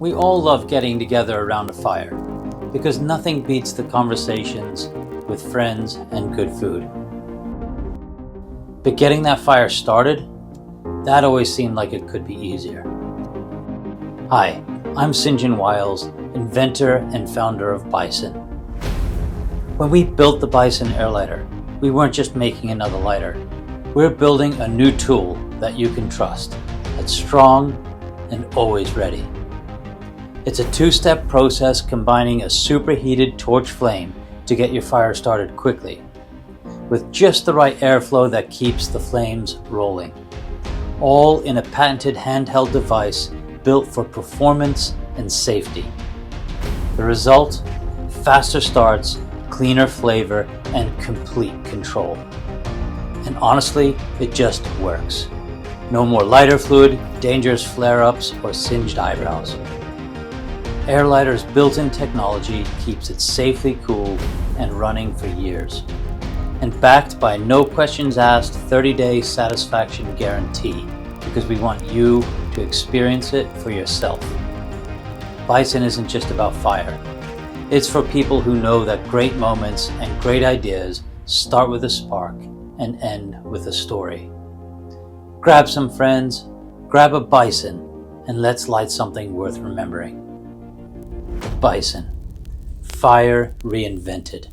We all love getting together around a fire because nothing beats the conversations with friends and good food. But getting that fire started, that always seemed like it could be easier. Hi, I'm St. John Wiles, inventor and founder of Bison. When we built the Bison Airlighter, we weren't just making another lighter. We're building a new tool that you can trust, that's strong and always ready. It's a two-step process combining a superheated torch flame to get your fire started quickly, with just the right airflow that keeps the flames rolling, all in a patented handheld device built for performance and safety. The result? Faster starts, cleaner flavor, and complete control. And honestly, it just works. No more lighter fluid, dangerous flare-ups, or singed eyebrows. Airlighter's built-in technology keeps it safely cooled and running for years, and backed by no questions asked 30-day satisfaction guarantee, because we want you to experience it for yourself. Bison isn't just about fire. It's for people who know that great moments and great ideas start with a spark and end with a story. Grab some friends, grab a Bison, and let's light something worth remembering. Bison. Fire reinvented.